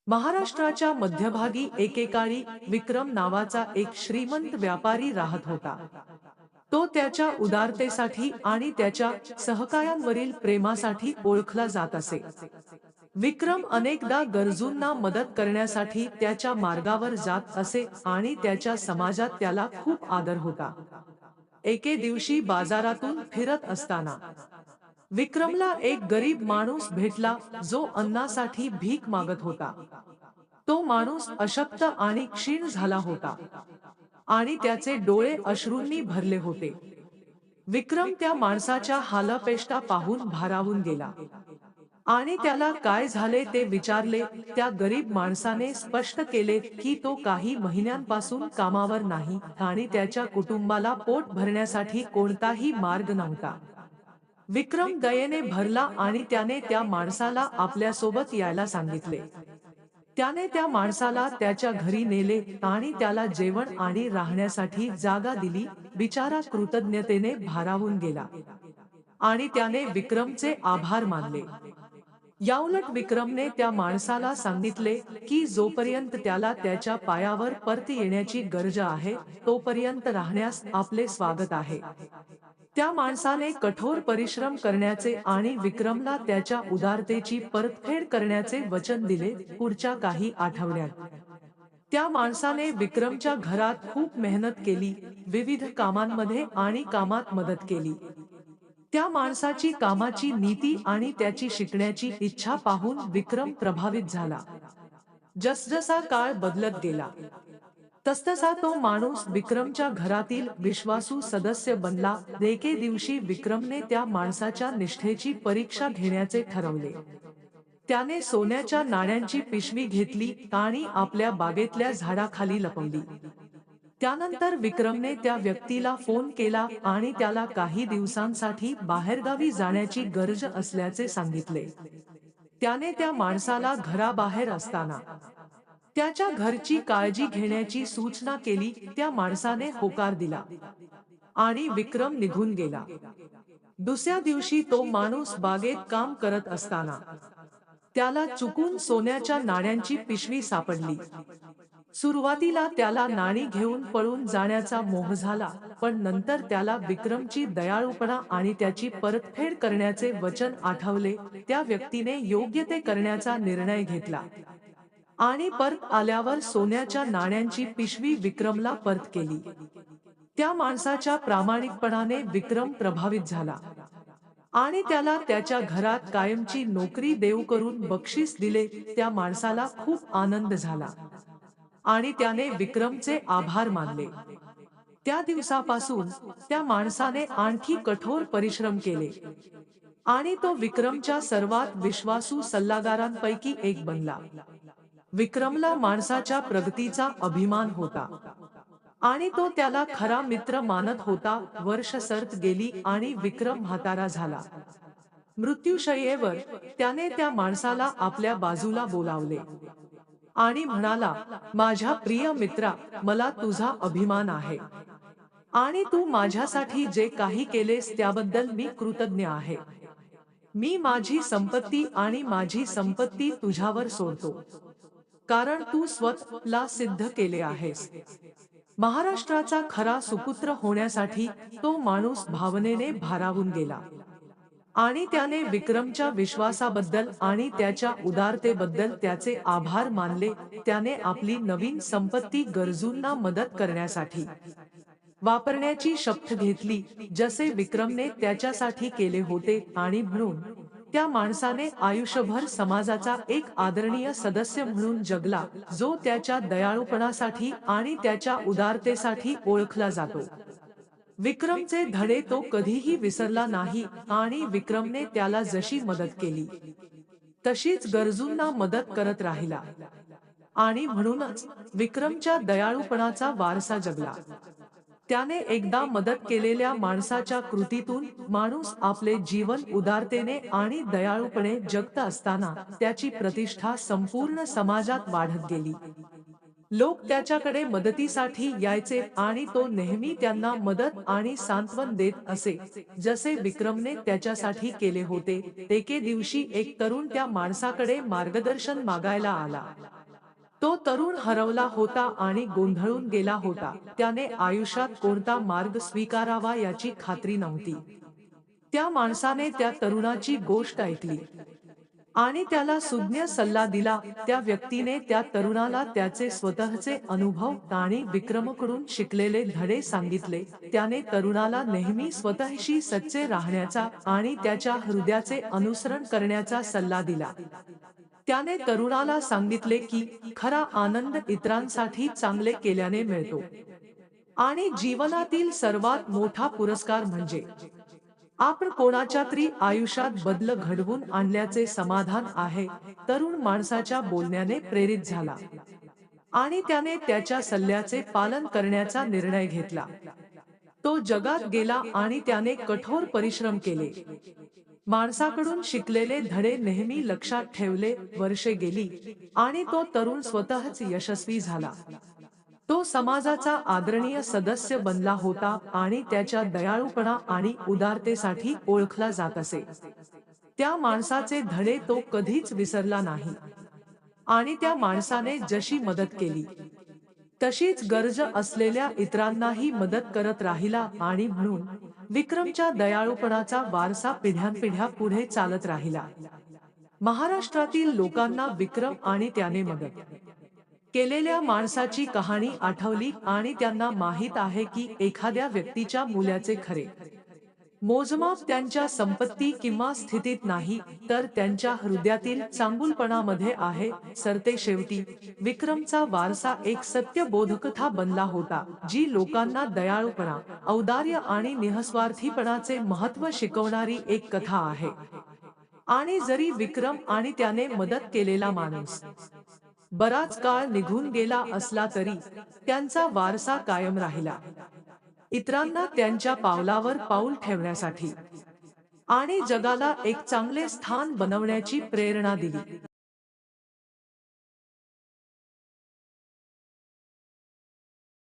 महाराष्ट्राच्या मध्यभागी एकेकाळी विक्रम नावाचा एक श्रीमंत व्यापारी राहत होता. तो त्याच्या उदारतेसाठी आणि त्याच्या सहकायांवरील प्रेमासाठी ओळखला जात असे. विक्रम अनेकदा गरजूंना मदत करण्यासाठी त्याच्या मार्गावर जात असे आणि त्याच्या समाजात त्याला खूप आदर होता. एके दिवशी बाजारातून फिरत असताना विक्रमला एक गरीब माणूस भेटला, जो अन्नासाठी भीक मागत होता. तो माणूस अशक्त आणि क्षीण झाला होता आणि त्याचे डोळे अश्रूंनी भरले होते. विक्रम त्या माणसाच्या हालअपेष्टा पाहून भारावून गेला आणि त्याला काय झाले ते विचारले. त्या गरीब माणसाने स्पष्ट केले की तो काही महिन्यांपासून कामावर नाही आणि त्याच्या कुटुंबाला पोट भरण्यासाठी कोणताही मार्ग नव्हता. विक्रम दयेने भरला आणि त्याने त्या माणसाला आपल्यासोबत यायला सांगितले. त्याने त्या माणसाला त्याच्या घरी नेले आणि त्याला जेवण आणि राहण्यासाठी जागा दिली. बिचारा कृतज्ञतेने भारावून गेला आणि त्याने विक्रमचे आभार मानले. याउलट विक्रमने त्या माणसाला सांगितले की जोपर्यंत त्याला त्याच्या पायावर परत येण्याची गरज आहे, तोपर्यंत राहण्यास आपले स्वागत आहे. त्या माणसाने कठोर परिश्रम करण्याचे आणि विक्रमला त्याच्या उदारतेची परतफेड करण्याचे वचन दिले. पुढच्या काही आठवड्यात त्या माणसाने विक्रमच्या घरात खूप मेहनत केली, विविध कामांमध्ये आणि कामात मदत केली. त्या माणसाची कामाची नीती आणि त्याची शिकण्याची इच्छा पाहून विक्रम प्रभावित झाला. जसजसा काळ बदलत गेला, तसतसा तो माणूस विक्रमच्या घरातील विश्वासू सदस्य बनला. एके दिवशी विक्रमने त्या माणसाच्या निष्ठेची परीक्षा घेण्याचे ठरवले. त्याने सोन्याच्या नाण्यांची पिशवी घेतली आणि आपल्या बागेतल्या झाडाखाली लपवली. त्यानंतर विक्रमने त्या व्यक्तीला फोन केला आणि त्याला काही दिवसांसाठी बाहेरगावी जाण्याची गरज असल्याचे सांगितले. त्याने त्या माणसाला घराबाहेर असताना त्याच्या घरची काळजी घेण्याची सूचना केली. त्या माणसाने होकार दिला आणि विक्रम निघून गेला. दुसऱ्या दिवशी तो माणूस बागेत काम करत असताना त्याला चुकून सोन्याच्या नाण्यांची पिशवी सापडली. सुरुवातीला त्याला नाणी घेऊन पळून जाण्याचा मोह झाला, पण नंतर त्याला विक्रमची दयाळूपणा आणि त्याची परतफेड करण्याचे वचन आठवले. त्या व्यक्तीने योग्य ते करण्याचा निर्णय घेतला आणि परत आल्यावर सोन्याच्या नाण्यांची पिशवी विक्रमला परत केली. त्या माणसाच्या प्रामाणिकपणाने विक्रम प्रभावित झाला आणि त्याला त्याच्या घरात कायमची नोकरी देऊ करून बक्षीस दिले. त्या माणसाला खूप आनंद झाला आणि त्याने विक्रमचे आभार मानले. त्या दिवसापासून त्या माणसाने आणखी कठोर परिश्रम केले आणि तो विक्रमच्या सर्वात विश्वासू सल्लागारांपैकी एक बनला. विक्रमला माणसाच्या प्रगतीचा अभिमान होता आणि तो त्याला खरा मित्र मानत होता. वर्ष सरत गेली आणि विक्रम म्हातारा झाला. मृत्यूशय्येवर त्याने त्या माणसाला आपल्या बाजूला बोलावले आणि म्हणाला, माझ्या प्रिय मित्रा, मला तुझा अभिमान आहे आणि तू माझ्यासाठी जे काही केलेस त्याबद्दल मी कृतज्ञ आहे. मी माझी संपत्ती आणि माझी संपत्ती तुझ्यावर सोडतो, कारण तू स्वतःला सिद्ध केले आहेस. महाराष्ट्राचा खरा सुपुत्र होण्यासाठी तो माणूस भावनेने भारावून गेला आणि त्याने विक्रमच्या विश्वासाबद्दल आणि त्याच्या उदारतेबद्दल त्याचे आभार मानले. त्याने आपली नवीन संपत्ती गरजूंना मदत करण्यासाठी वापरण्याची शपथ घेतली, जसे विक्रमने त्याच्यासाठी केले होते. आणि म्हणून त्या माणसाने आयुष्यभर समाजाचा एक आदरणीय सदस्य म्हणून जगला, जो त्याच्या दयाळूपणासाठी आणि त्याच्या उदारतेसाठी ओळखला जातो. विक्रमचे धडे तो कधीही विसरला नाही आणि विक्रमने त्याला जशी मदत केली तशीच गरजूंना मदत करत राहिला आणि म्हणूनच विक्रमच्या दयाळूपणाचा वारसा जगला. त्याने एकदा मदत केलेल्या माणसाच्या कृतीतून माणूस आपले जीवन उदारतेने आणि दयाळूपणे जगत असताना त्याची प्रतिष्ठा संपूर्ण समाजात वाढत गेली. लोक त्याच्याकडे मदतीसाठी यायचे आणि तो नेहमी त्यांना मदत आणि सांत्वन देत असे, जसे विक्रमने त्याच्यासाठी केले होते. एके दिवशी एक तरुण त्या माणसाकडे मार्गदर्शन मागायला आला. तो तरुण हरवला होता आणि गोंधळून गेला होता. त्याने आयुष्यात कोणता मार्ग स्वीकारावा याची खात्री नव्हती. त्या माणसाने त्या तरुणाची गोष्ट ऐकली आणि त्याला सुज्ञ सल्ला दिला. त्या व्यक्तीने त्या तरुणाला त्याचे स्वतःचे अनुभव आणि विक्रमकडून शिकलेले धडे सांगितले. त्याने तरुणाला नेहमी स्वतःशी सच्चे राहण्याचा आणि त्याच्या हृदयाचे अनुसरण करण्याचा सल्ला दिला. त्याने तरुणाला सांगितले की खरा आनंद इतरांसाठी चांगले केल्याने मिळतो आणि जीवनातील सर्वात मोठा पुरस्कार म्हणजे आपण कोणाच्या तरी आयुष्यात बदल घडवून आणल्याचे समाधान आहे. तरुण माणसाच्या बोलण्याने प्रेरित झाला आणि त्याने त्याच्या सल्ल्याचे पालन करण्याचा निर्णय घेतला. तो जगात गेला आणि त्याने कठोर परिश्रम केले. माणसाकडून शिकलेले धडे नेहमी लक्षात ठेवले. वर्षे गेली आणि तो तरुण स्वतःच यशस्वी झाला. तो समाजाचा आदरणीय सदस्य बनला होता आणि त्याच्या दयाळूपणा आणि उदारतेसाठी ओळखला जात असे. त्या माणसाचे धडे तो कधीच विसरला नाही आणि त्या माणसाने जशी मदत केली तशीच गरज असलेल्या इतरांनाही मदत करत राहिला आणि म्हणून विक्रमच्या दयाळूपणाचा वारसा पिढ्यानपिढ्या पुढे चालत राहिला. महाराष्ट्रातील लोकांना विक्रम आणि त्याने मदत केलेल्या माणसाची कहाणी आठवली आणि त्यांना माहीत आहे की एखाद्या व्यक्तीच्या मूल्याचे खरे मोजमाप त्यांच्या संपत्ती किंवा स्थितीत नाही, तर त्यांच्या हृदयातील चांगुलपणामध्ये आहे. सरतेशेवटी विक्रमचा वारसा एक सत्य बोधकथा बनला होता, जी लोकांना दयाळूपणा, औदार्य आणि निःस्वार्थीपणाचे महत्त्व शिकवणारी एक कथा आहे. आणि जरी विक्रम आणि त्याने मदत केलेला माणूस बराच काळ निघून गेला असला तरी त्यांचा वारसा कायम राहिला, इतरांना त्यांच्या पावलावर पाऊल ठेवण्यासाठी आणि जगाला एक चांगले स्थान बनवण्याची प्रेरणा दिली.